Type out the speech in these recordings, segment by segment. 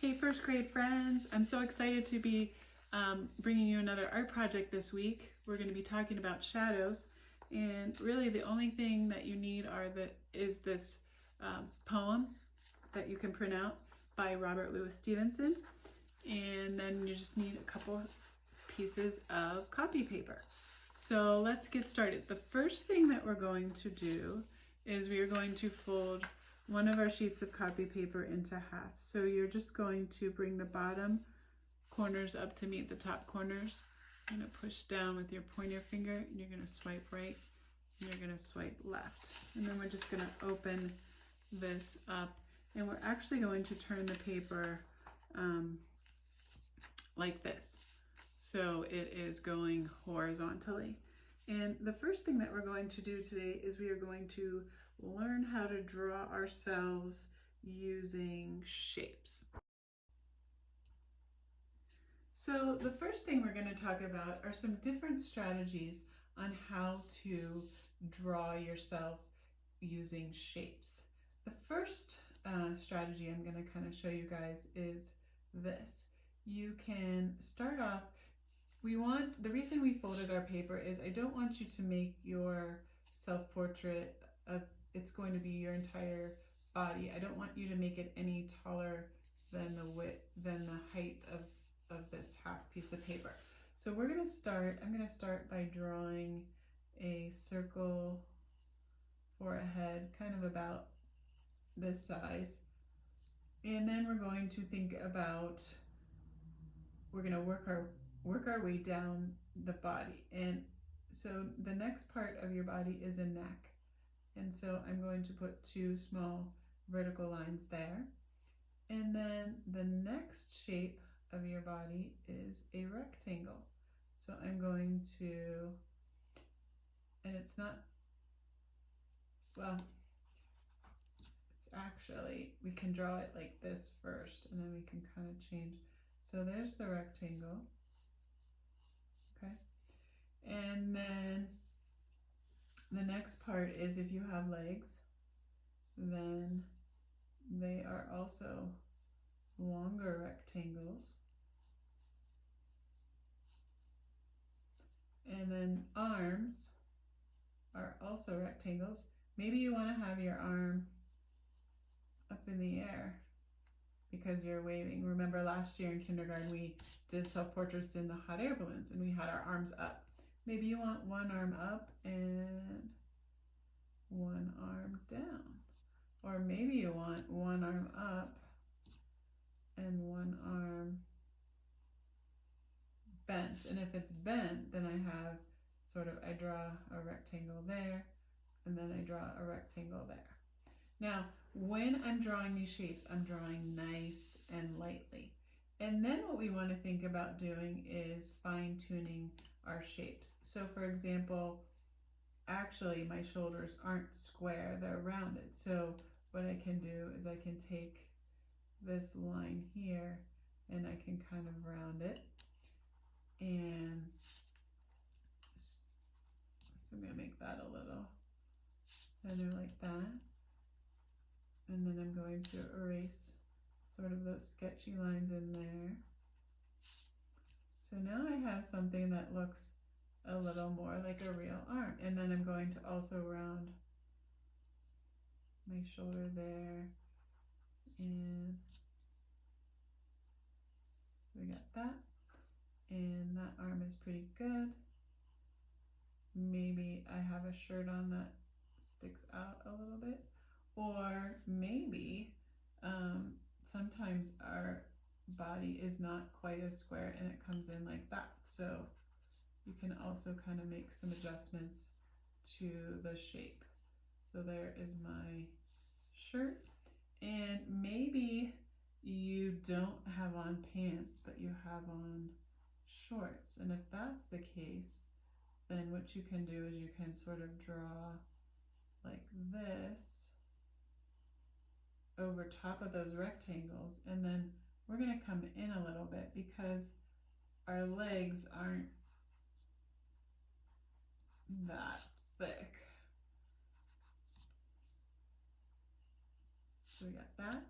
Hey first grade friends, I'm so excited to be bringing you another art project this week. We're going to be talking about shadows, and really the only thing that you need is this poem that you can print out by Robert Louis Stevenson, and then you just need a couple pieces of copy paper. So let's get started. The first thing that we're going to do is we are going to fold one of our sheets of copy paper into half. So you're just going to bring the bottom corners up to meet the top corners. You're going to push down with your pointer finger, and you're going to swipe right, and you're going to swipe left. And then we're just going to open this up, and we're actually going to turn the paper like this. So it is going horizontally. And the first thing that we're going to do today is we are going to learn how to draw ourselves using shapes. So the first thing we're going to talk about are some different strategies on how to draw yourself using shapes. The first strategy I'm going to kind of show you guys is this. You can start off, the reason we folded our paper is I don't want you to make your self-portrait it's going to be your entire body. I don't want you to make it any taller than the height of this half piece of paper. So I'm going to start by drawing a circle for a head, kind of about this size. And then we're going to think about, we're going to work our way down the body. And so the next part of your body is a neck. And so I'm going to put two small vertical lines there. And then the next shape of your body is a rectangle. So I'm going to, and it's not, well, it's actually, we can draw it like this first, and then we can kind of change. So there's the rectangle. Okay. And then the next part is, if you have legs, then they are also longer rectangles. And then arms are also rectangles. Maybe you want to have your arm up in the air because you're waving. Remember last year in kindergarten we did self-portraits in the hot air balloons and we had our arms up. Maybe you want one arm up and one arm down. Or maybe you want one arm up and one arm bent. And if it's bent, then I draw a rectangle there, and then I draw a rectangle there. Now, when I'm drawing these shapes, I'm drawing nice and lightly. And then what we want to think about doing is fine-tuning our shapes. So for example, actually my shoulders aren't square, they're rounded. So what I can do is I can take this line here and I can kind of round it. And so I'm going to make that a little better like that. And then I'm going to erase sort of those sketchy lines in there. So now I have something that looks a little more like a real arm. And then I'm going to also round my shoulder there. And so we got that. And that arm is pretty good. Maybe I have a shirt on that sticks out a little bit. Or maybe sometimes our body is not quite as square and it comes in like that. So you can also kind of make some adjustments to the shape. So there is my shirt. And maybe you don't have on pants, but you have on shorts. And if that's the case, then what you can do is you can sort of draw like this over top of those rectangles, and then we're going to come in a little bit because our legs aren't that thick. So we got that.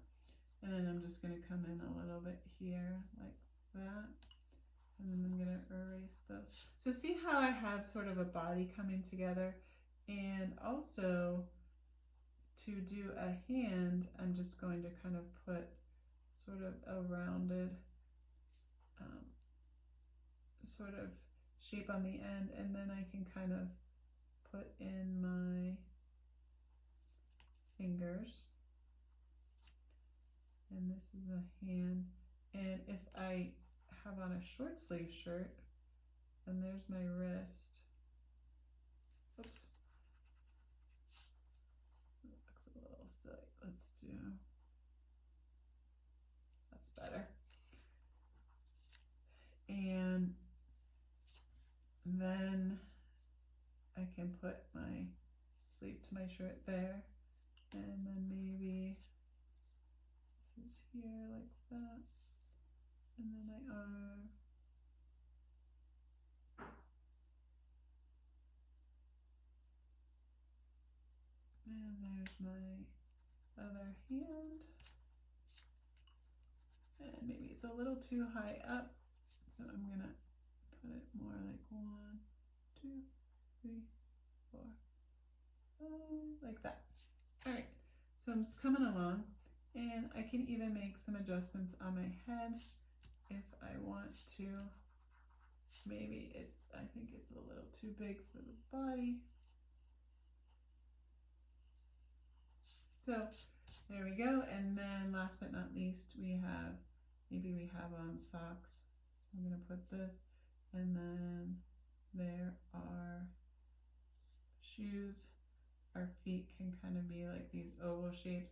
And then I'm just going to come in a little bit here like that. And then I'm going to erase those. So see how I have sort of a body coming together? And also to do a hand, I'm just going to kind of put sort of a rounded sort of shape on the end, and then I can kind of put in my fingers. And this is a hand. And if I have on a short sleeve shirt, and there's my wrist. Oops. It looks a little silly. Let's do, that's better. And then I can put my sleeve to my shirt there, and then maybe this is here like that, and then my arm. And there's my other hand. And maybe it's a little too high up, so I'm gonna put it more like 1, 2, 3, 4, 5, like that. All right, so it's coming along, and I can even make some adjustments on my head if I want to. Maybe I think it's a little too big for the body. So there we go. And then last but not least, maybe we have on socks. So I'm going to put this, and then there are shoes. Our feet can kind of be like these oval shapes.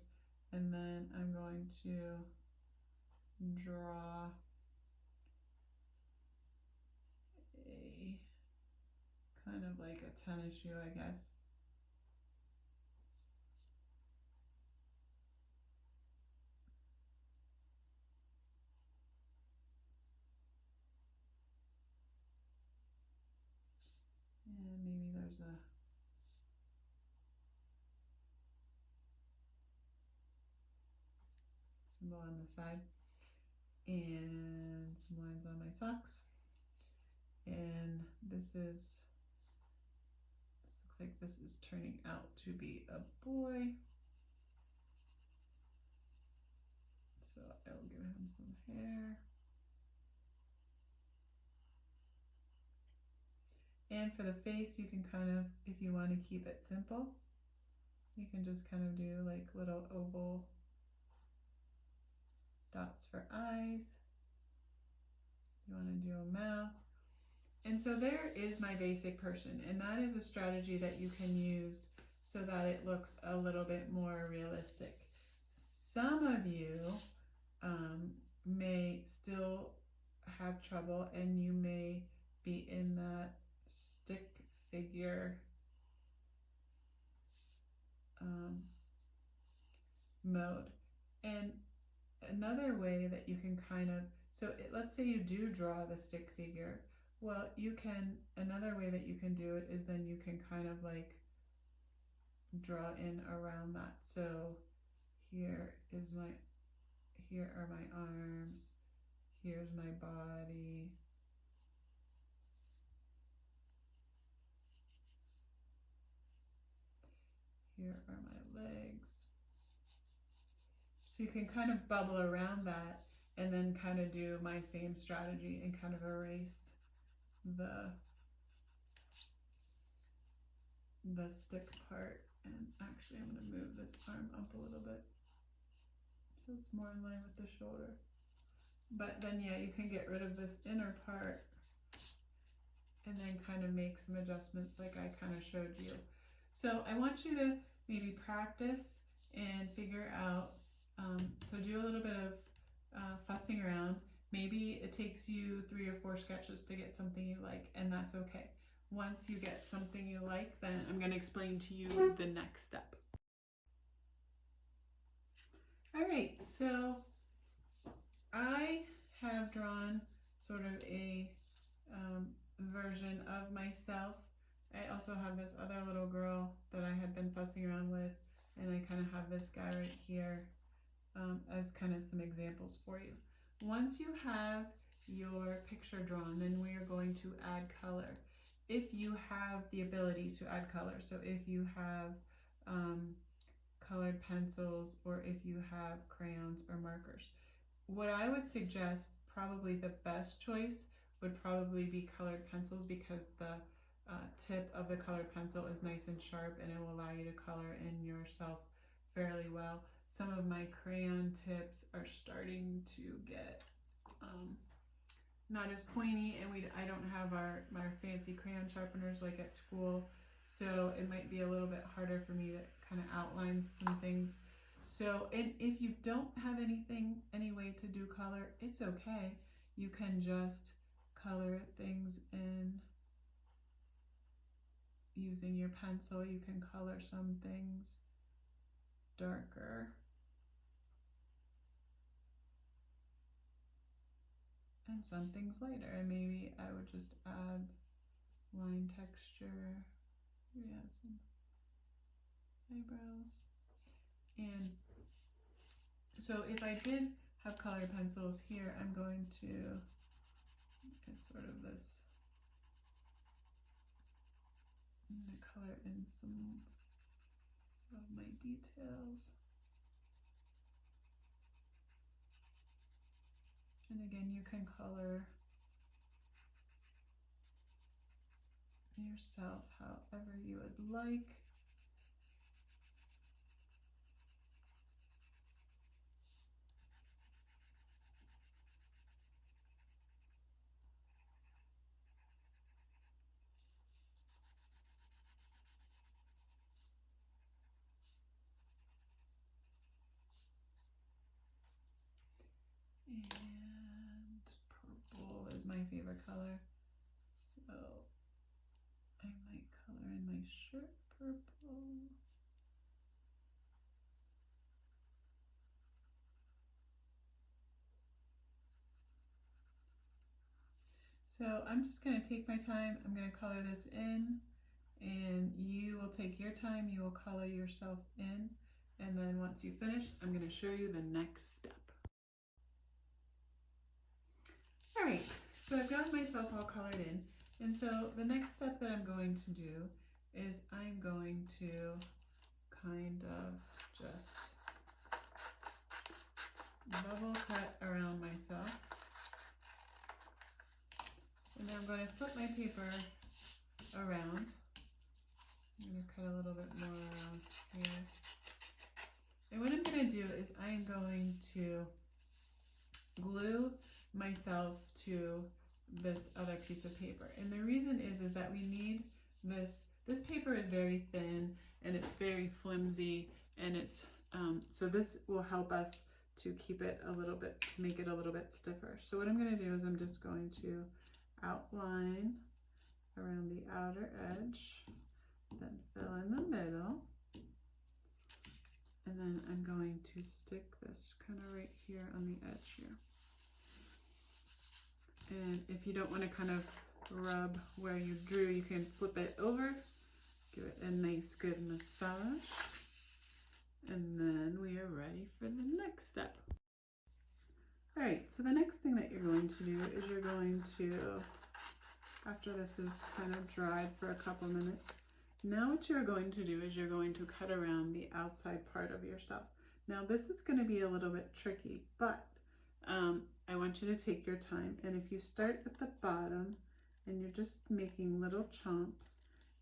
And then I'm going to draw a kind of like a tennis shoe, I guess. And maybe there's a symbol on the side, and some lines on my socks. And this looks like this is turning out to be a boy. So I will give him some hair. And for the face, you can kind of, if you want to keep it simple, you can just kind of do like little oval dots for eyes. You want to do a mouth. And so there is my basic person, and that is a strategy that you can use so that it looks a little bit more realistic. Some of you may still have trouble, and you may be in that stick figure mode. And another way that you can kind of, let's say you do draw the stick figure. Well, another way that you can do it is then you can kind of like draw in around that. So here are my arms, here's my body, here are my legs. So you can kind of bubble around that and then kind of do my same strategy and kind of erase the stick part. And actually I'm going to move this arm up a little bit so it's more in line with the shoulder. But then yeah, you can get rid of this inner part and then kind of make some adjustments like I kind of showed you. So I want you to maybe practice and figure out, so do a little bit of fussing around. Maybe it takes you 3 or 4 sketches to get something you like, and that's okay. Once you get something you like, then I'm going to explain to you the next step. All right, so I have drawn sort of a version of myself. I also have this other little girl that I had been fussing around with, and I kind of have this guy right here. as kind of some examples for you. Once you have your picture drawn, then we are going to add color. If you have the ability to add color, so if you have colored pencils or if you have crayons or markers, what I would suggest, probably the best choice would probably be colored pencils, because the tip of the colored pencil is nice and sharp and it will allow you to color in yourself fairly well. Some of my crayon tips are starting to get not as pointy, and I don't have our fancy crayon sharpeners like at school, so it might be a little bit harder for me to kind of outline some things. So, and if you don't have any way to do color, it's okay. You can just color things in using your pencil. You can color some things darker and some things lighter, and maybe I would just add line texture. Maybe add some eyebrows. And so if I did have colored pencils here, I'm going to get sort of this, I'm going to color in some of my details. And again, you can color yourself however you would like. And purple is my favorite color, so I might color in my shirt purple. So I'm just going to take my time. I'm going to color this in, and you will take your time. You will color yourself in, and then once you finish, I'm going to show you the next step. All right, so I've got myself all colored in, and so the next step that I'm going to do is I'm going to kind of just bubble cut around myself. And then I'm going to flip my paper around. I'm going to cut a little bit more around here. And what I'm going to do is I'm going to glue myself to this other piece of paper. And the reason is that we need this paper is very thin and it's very flimsy, and it's so this will help us to keep it a little bit, to make it a little bit stiffer. So what I'm going to do is I'm just going to outline around the outer edge, then fill in the middle, and then I'm going to stick this kind of right here on the edge here. And if you don't want to kind of rub where you drew, you can flip it over, give it a nice good massage, and then we are ready for the next step. All right, so the next thing that you're going to do is you're going to, after this is kind of dried for a couple minutes, now what you're going to do is you're going to cut around the outside part of yourself. Now this is going to be a little bit tricky, but I want you to take your time, and if you start at the bottom and you're just making little chomps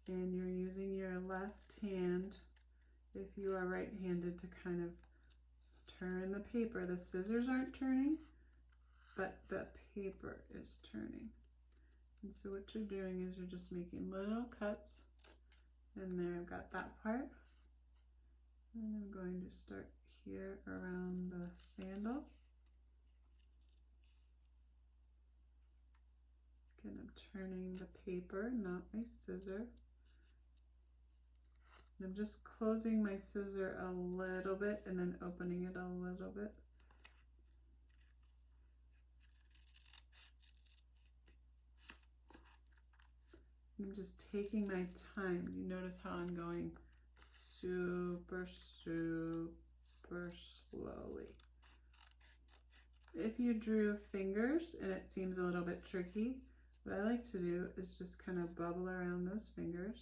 and you're using your left hand, if you are right-handed, to kind of turn the paper. The scissors aren't turning, but the paper is turning. And so what you're doing is you're just making little cuts. And there, I've got that part. And I'm going to start here around the sandal. Again, I'm turning the paper, not my scissor. And I'm just closing my scissor a little bit and then opening it a little bit. I'm just taking my time. You notice how I'm going super, super super slowly. If you drew fingers and it seems a little bit tricky, what I like to do is just kind of bubble around those fingers.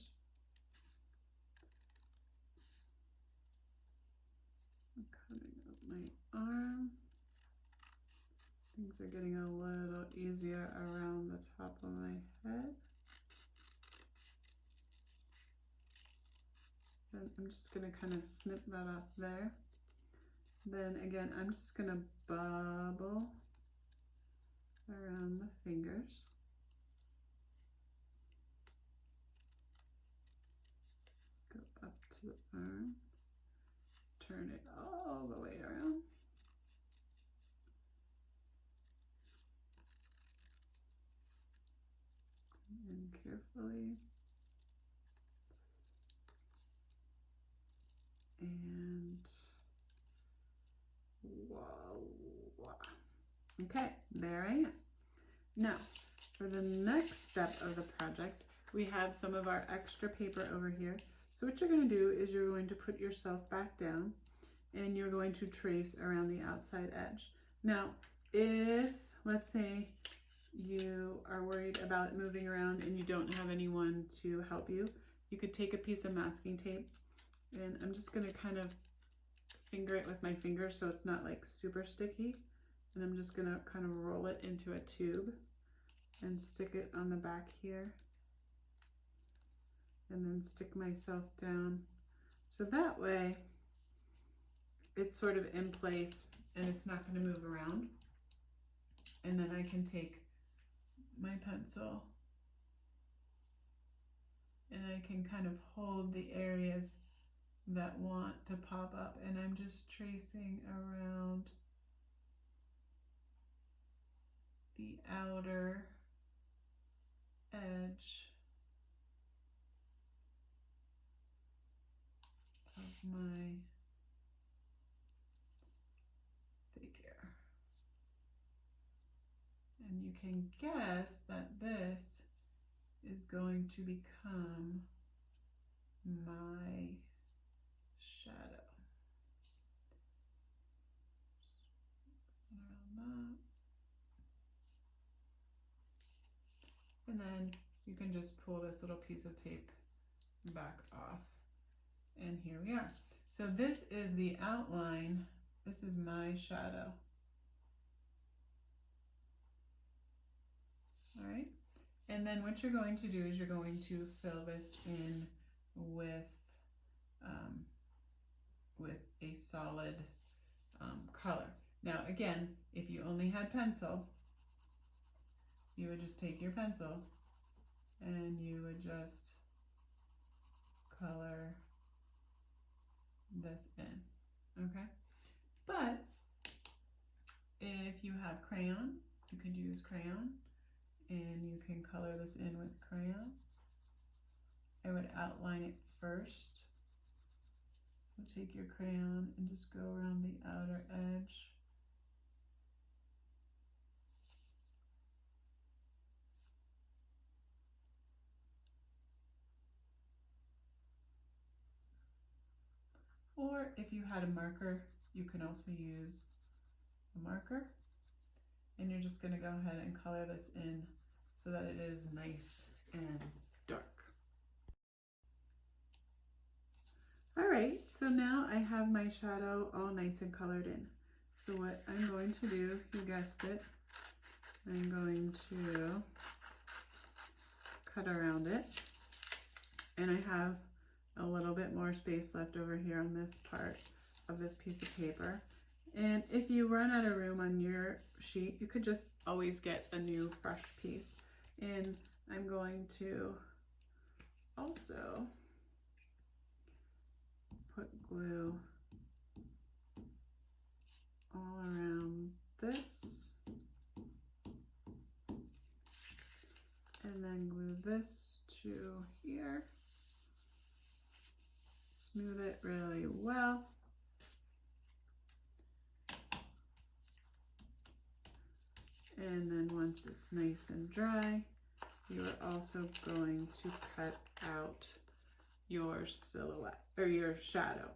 I'm cutting up my arm. Things are getting a little easier around the top of my head. And I'm just going to kind of snip that off there. Then again, I'm just going to bubble around the fingers. Go up to the arm. Turn it all the way around. And carefully. And voila. Okay, there I am. Now, for the next step of the project, we have some of our extra paper over here. So what you're going to do is you're going to put yourself back down and you're going to trace around the outside edge. Now, if, let's say, you are worried about moving around and you don't have anyone to help you, you could take a piece of masking tape, and I'm just going to kind of finger it with my fingers so it's not like super sticky, and I'm just going to kind of roll it into a tube and stick it on the back here, and then stick myself down so that way it's sort of in place and it's not going to move around. And then I can take my pencil and I can kind of hold the areas that want to pop up, and I'm just tracing around the outer edge of my figure. And you can guess that this is going to become my shadow. Around that. And then you can just pull this little piece of tape back off. And here we are. So this is the outline. This is my shadow. All right. And then what you're going to do is you're going to fill this in with a solid color. Now again, if you only had pencil, you would just take your pencil and you would just color this in, okay? But if you have crayon, you could use crayon and you can color this in with crayon. I would outline it first. So take your crayon and just go around the outer edge. Or if you had a marker, you can also use a marker. And you're just going to go ahead and color this in so that it is nice and dark. All right, so now I have my shadow all nice and colored in. So what I'm going to do, you guessed it, I'm going to cut around it. And I have a little bit more space left over here on this part of this piece of paper. And if you run out of room on your sheet, you could just always get a new fresh piece. And I'm going to also put glue all around this. And then glue this to here. Smooth it really well. And then once it's nice and dry, you are also going to cut out your silhouette or your shadow.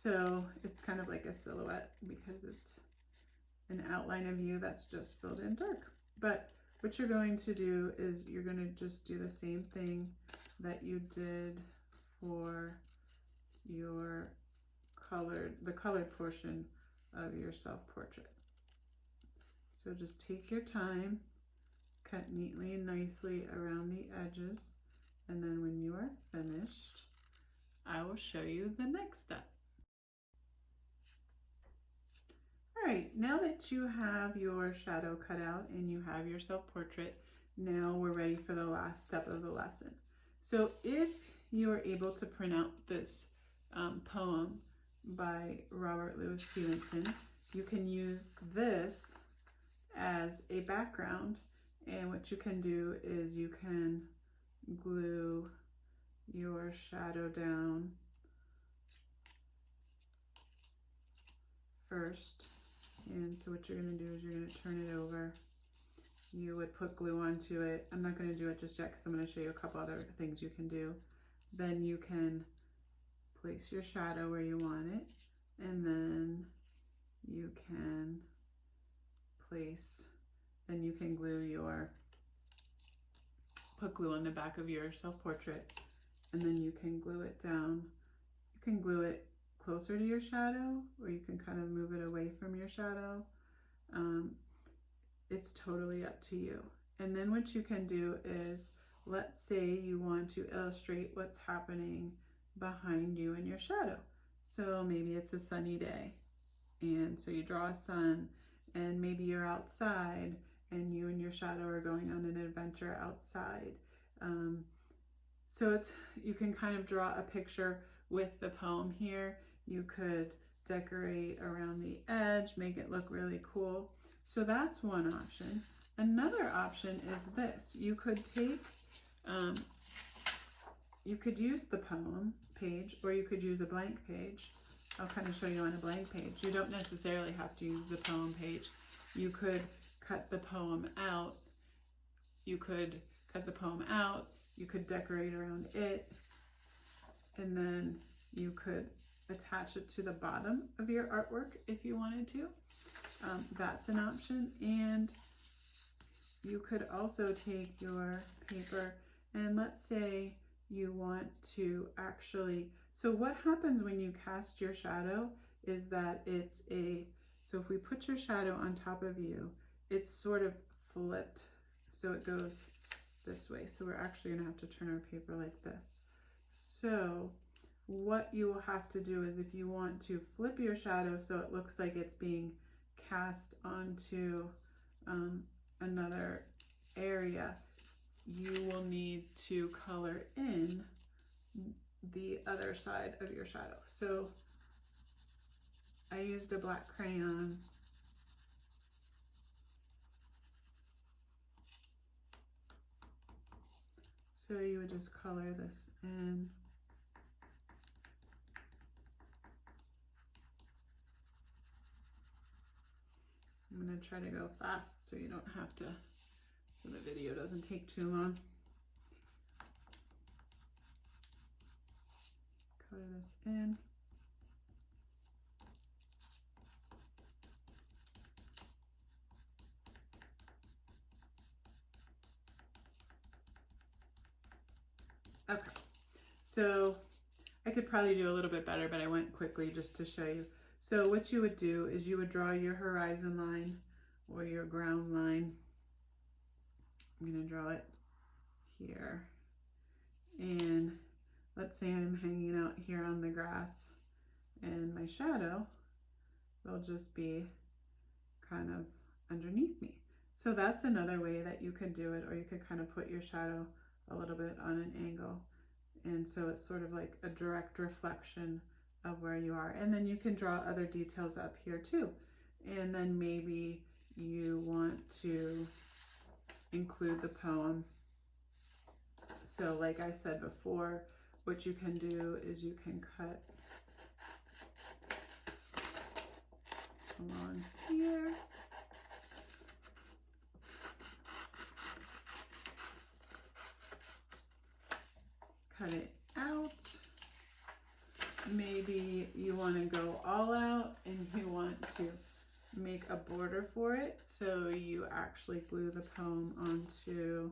So it's kind of like a silhouette because it's an outline of you that's just filled in dark. But what you're going to do is you're going to just do the same thing that you did for your the colored portion of your self-portrait. So just take your time, cut neatly and nicely around the edges, and then when you are finished, I will show you the next step. All right, now that you have your shadow cut out and you have your self-portrait, now we're ready for the last step of the lesson. So if you are able to print out this poem by Robert Louis Stevenson, you can use this as a background, and what you can do is you can glue your shadow down first. And so what you're going to do is you're going to turn it over. You would put glue onto it. I'm not going to do it just yet because I'm going to show you a couple other things you can do. Then you can place your shadow where you want it, and then you can put glue on the back of your self-portrait, and then you can glue it down. You can glue it closer to your shadow, or you can kind of move it away from your shadow. It's totally up to you. And then what you can do is, let's say you want to illustrate what's happening behind you in your shadow. So maybe it's a sunny day, and so you draw a sun, and maybe you're outside and you and your shadow are going on an adventure outside. So you can kind of draw a picture with the poem here. You could decorate around the edge, make it look really cool. So that's one option. Another option is this. You could take, you could use the poem page, or you could use a blank page. I'll kind of show you on a blank page. You don't necessarily have to use the poem page. You could cut the poem out. You could decorate around it, and then you could attach it to the bottom of your artwork if you wanted to. That's an option. And you could also take your paper, and let's say you want to actually, so what happens when you cast your shadow is that so if we put your shadow on top of you, it's sort of flipped. So it goes this way. So we're actually gonna have to turn our paper like this. So what you will have to do is, if you want to flip your shadow so it looks like it's being cast onto another area, you will need to color in the other side of your shadow. So I used a black crayon. So you would just color this in. I'm going to try to go fast so you don't have to, so the video doesn't take too long. Color this in. Okay, so I could probably do a little bit better, but I went quickly just to show you. So what you would do is you would draw your horizon line or your ground line. I'm going to draw it here. And let's say I'm hanging out here on the grass, and my shadow will just be kind of underneath me. So that's another way that you could do it, or you could kind of put your shadow a little bit on an angle, and so it's sort of like a direct reflection of where you are. And then you can draw other details up here too, and then maybe you want to include the poem. So like I said before, what you can do is you can cut along here, cut it out. Maybe you want to go all out and you want to make a border for it, so you actually glue the poem onto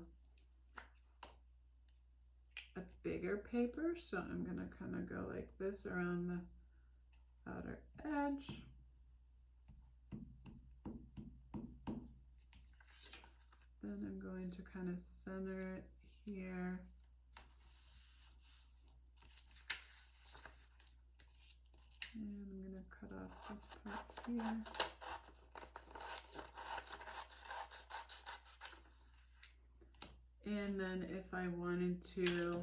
a bigger paper. So I'm going to kind of go like this around the outer edge. Then I'm going to kind of center it here. And I'm going to cut off this part here. And then if I wanted to,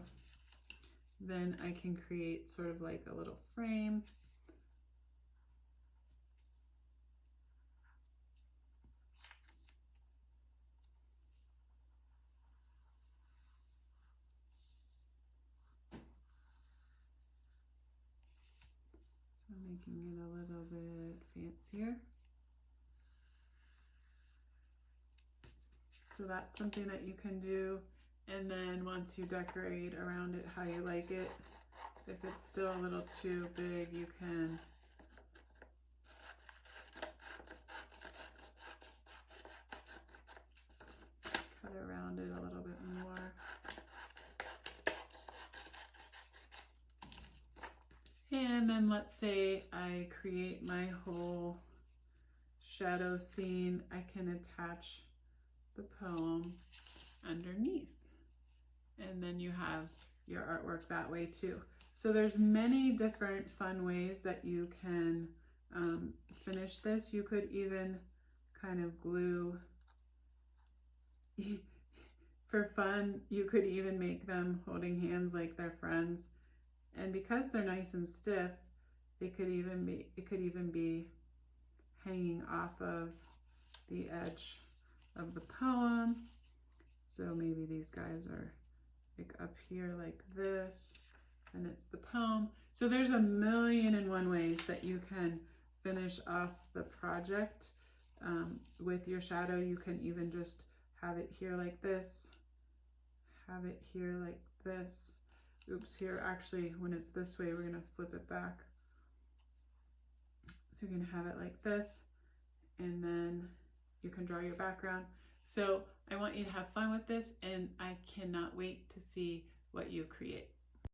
then I can create sort of like a little frame. So making it a little bit fancier. So that's something that you can do. And then once you decorate around it how you like it, if it's still a little too big, you can cut around it a little bit more. And then let's say I create my whole shadow scene. I can attach the poem underneath, and then you have your artwork that way too. So there's many different fun ways that you can finish this. You could even kind of glue for fun. You could even make them holding hands like they're friends, and because they're nice and stiff, it could even be hanging off of the edge of the poem. So maybe these guys are like up here like this, and it's the poem. So there's a million and one ways that you can finish off the project with your shadow. You can even just have it here like this, have it here like this. Oops, here actually when it's this way we're gonna flip it back. So you can have it like this, and then you can draw your background. So I want you to have fun with this, and I cannot wait to see what you create.